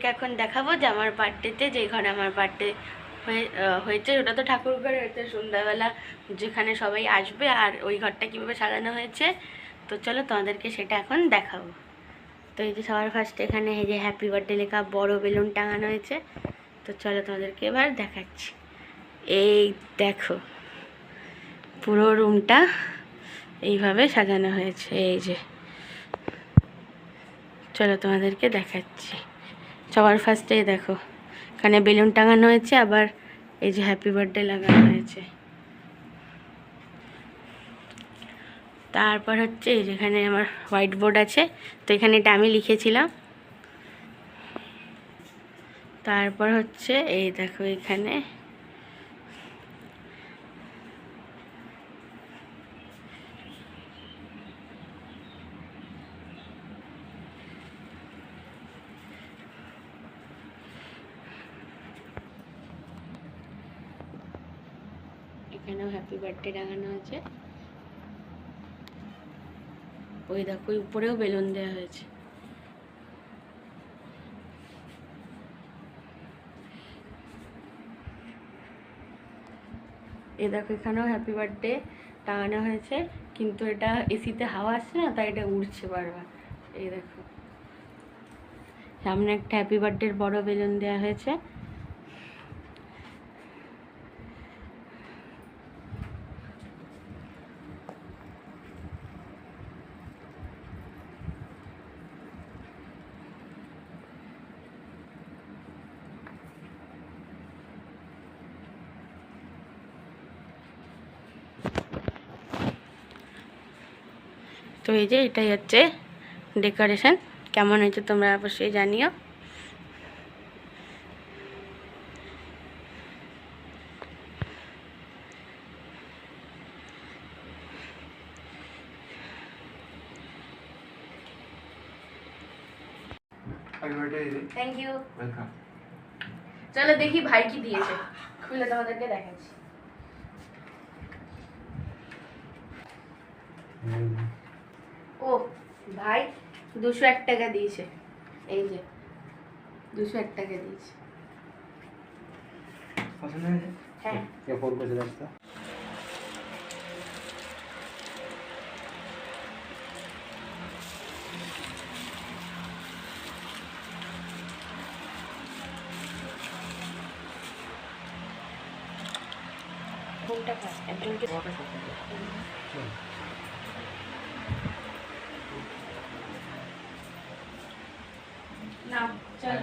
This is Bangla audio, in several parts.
তোমাদেরকে এখন দেখাবো যে আমার বার্থডেতে যে ঘরে আমার বার্থডে হয়েছে, ওটা তো ঠাকুর ঘরে হয়েছে। সন্ধ্যাবেলা যেখানে সবাই আসবে আর ওই ঘরটা কীভাবে সাজানো হয়েছে, তো চলো তোমাদেরকে সেটা এখন দেখাবো। তো এই যে সবার ফার্স্ট এখানে এই যে হ্যাপি বার্থডে লেখা বড় বেলুন টাঙানো হয়েছে। তো চলো তোমাদেরকে এবার দেখাচ্ছি। এই দেখো পুরো রুমটা এইভাবে সাজানো হয়েছে। এই যে চলো তোমাদেরকে দেখাচ্ছি। সবার ফার্স্টে দেখো এখানে বেলুন টাঙানো হয়েছে, আবার এই যে হ্যাপি বার্থডে লাগানো হয়েছে। তারপর হচ্ছে এই যেখানে আমার হোয়াইট বোর্ড আছে, তো এখানে এটা আমি লিখেছিলাম। তারপর হচ্ছে এই দেখো এখানে এখানেও হ্যাপি বার্থডে টাঙানো আছে। ওই দেখো ওই উপরেও বেলুন দেওয়া হয়েছে। এই দেখো এখানেও হ্যাপি বার্থডে টাঙানো হয়েছে, কিন্তু এটা এসিতে হাওয়া আসছে না, তাই এটা উড়ছে বারবার। এই দেখো সামনে একটা হ্যাপি বার্থডের বড় বেলুন দেওয়া হয়েছে। তো এই যে এটাই হচ্ছে ডেকোরেশন। কেমন হয়েছে তোমরা অবশ্যই জানিও। Thank you, welcome. চলো দেখি ভাই কি দিয়েছে, খুলে তোমাদেরকে দেখাচ্ছি। ও ভাই 201 টাকা দিয়েছে। এই যে 201 টাকা দিয়েছে। হ্যাঁ কোনটা খাস একজনকে না। চল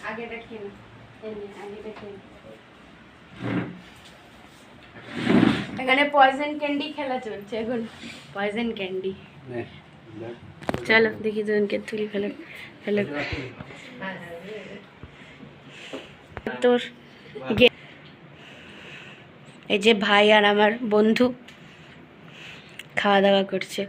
আগেটা খেয়ে নি, আগেটা খেয়ে। এখানে পয়জন ক্যান্ডি খেলা চলছে এখন, পয়জন ক্যান্ডি। চলো দেখি জনকে তুলি ফেলে ফেলে তোর। এই যে ভাই আর আমার বন্ধু খাওয়া দাওয়া করছে।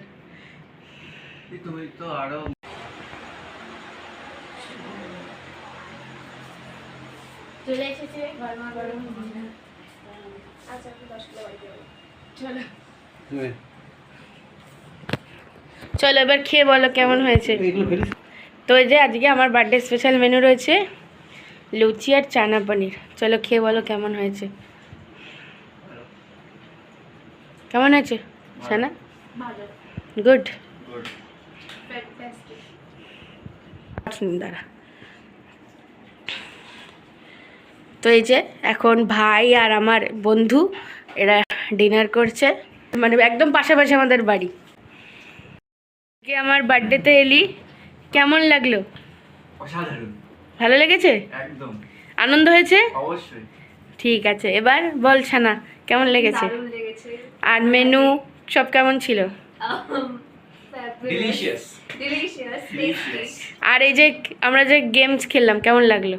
চলে এসেছে গরমা গরম। চলো চলো এবার খেয়ে বলো কেমন হয়েছে। তো এই যে আজকে আমার বার্থডে স্পেশাল মেনু রয়েছে লুচি আর চানা পনির। চলো খেয়ে বলো কেমন হয়েছে। কেমন হয়েছে সানা? গুড। দাঁড়া। তো এই যে এখন ভাই আর আমার বন্ধু এরা ডিনার করছে, মানে একদম পাশাপাশি আমাদের বাড়ি। আমার বার্থডেতে এলি, কেমন লাগলো? অসাধারণ, ভালো লেগেছে? একদম আনন্দ হয়েছে? অবশ্যই। ঠিক আছে এবার বল ছানা কেমন লেগেছে? আর মেনু সব কেমন ছিল? Delicious delicious tasty. আর এই যে আমরা যে গেমস খেললাম কেমন লাগলো?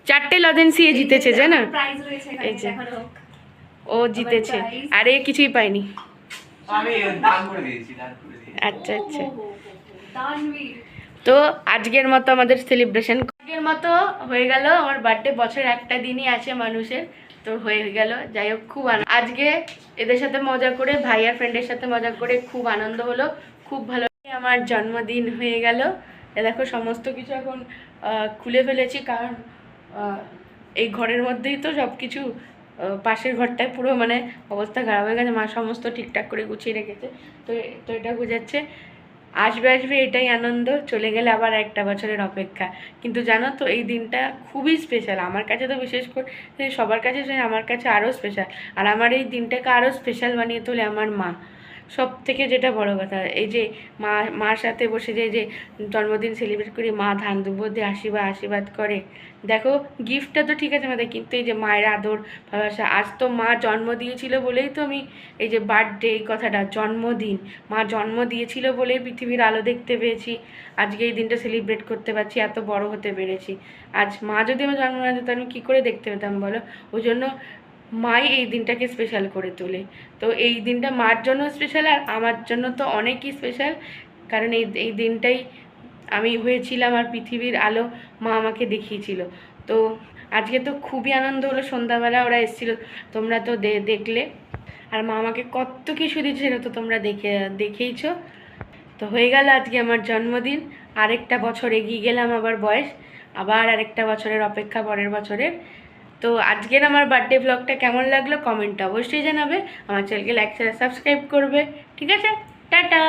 4টে লজেন্সি জিতেছে জানো? এই যে ও জিতেছে আর এ কিছুই পায়নি। আমি দান করে দিয়েছি, দান করে দিয়েছি। আচ্ছা আচ্ছা। তো আজকের মতো আমাদের সেলিব্রেশন আজকের মতো হয়ে গেল। আমার বার্থডে বছর একটা দিনই আছে মানুষের, তো হয়ে গেল। যাই হোক খুব আজকে এদের সাথে মজা করে, ভাই আর ফ্রেন্ডের সাথে মজা করে খুব আনন্দ হলো, খুব ভালো। আমার জন্মদিন হয়ে গেল। দেখো সমস্ত কিছু এখন খুলে ফেলেছি, কারণ এই ঘরের মধ্যেই তো সব কিছু, পাশের ঘরটায় পুরো মানে অবস্থা খারাপ হয়ে গেছে, মা সমস্ত ঠিকঠাক করে গুছিয়ে রেখেছে। তো তো এটা বোঝাচ্ছে আসবে আসবে, এটাই আনন্দ, চলে গেলে আবার একটা বছরের অপেক্ষা। কিন্তু জানো তো এই দিনটা খুবই স্পেশাল আমার কাছে, তো বিশেষ করে সবার কাছে, আমার কাছে আরও স্পেশাল। আর আমার এই দিনটাকে আরও স্পেশাল বানিয়ে তোলে আমার মা। সব থেকে যেটা বড় কথা, এই যে মার সাথে বসে যে জন্মদিন সেলিব্রেট করি, মা ধান দুব্বো দিয়ে আশীর্বাদ করে। দেখো গিফটটা তো ঠিক আছে আমাদের, কিন্তু এই যে মায়ের আদর ভালোবাসা, আজ তো মা জন্ম দিয়েছিল বলেই তো আমি, এই যে বার্থডে এই কথাটা, জন্মদিন, মা জন্ম দিয়েছিল বলেই পৃথিবীর আলো দেখতে পেয়েছি, আজকে এই দিনটা সেলিব্রেট করতে পারছি, এত বড় হতে পেরেছি। আজ মা যদি আমার জন্ম না দিত আমি কী করে দেখতে পেতাম বলো? ওই জন্য মাই এই দিনটাকে স্পেশাল করে তোলে। তো এই দিনটা মার জন্য স্পেশাল, আর আমার জন্য তো অনেকই স্পেশাল, কারণ এই দিনটাই আমি হয়েছিলাম আর পৃথিবীর আলো মা আমাকে দেখিয়েছিল। তো আজকে তো খুবই আনন্দ হলো, সন্ধ্যাবেলা ওরা এসেছিলো, তোমরা তো দেখলে, আর মা আমাকে কত কিছু দিচ্ছে সেটা তো তোমরা দেখেইছো। তো হয়ে গেল আজকে আমার জন্মদিন, আরেকটা বছর এগিয়ে গেলাম আবার বয়স, আবার আরেকটা বছরের অপেক্ষা পরের বছরের। তো আজকের আমার বার্থডে ব্লগটা কেমন লাগলো কমেন্টে অবশ্যই জানাবে, আমার চ্যানেলকে লাইক শেয়ার সাবস্ক্রাইব করবে। ঠিক আছে, টাটা।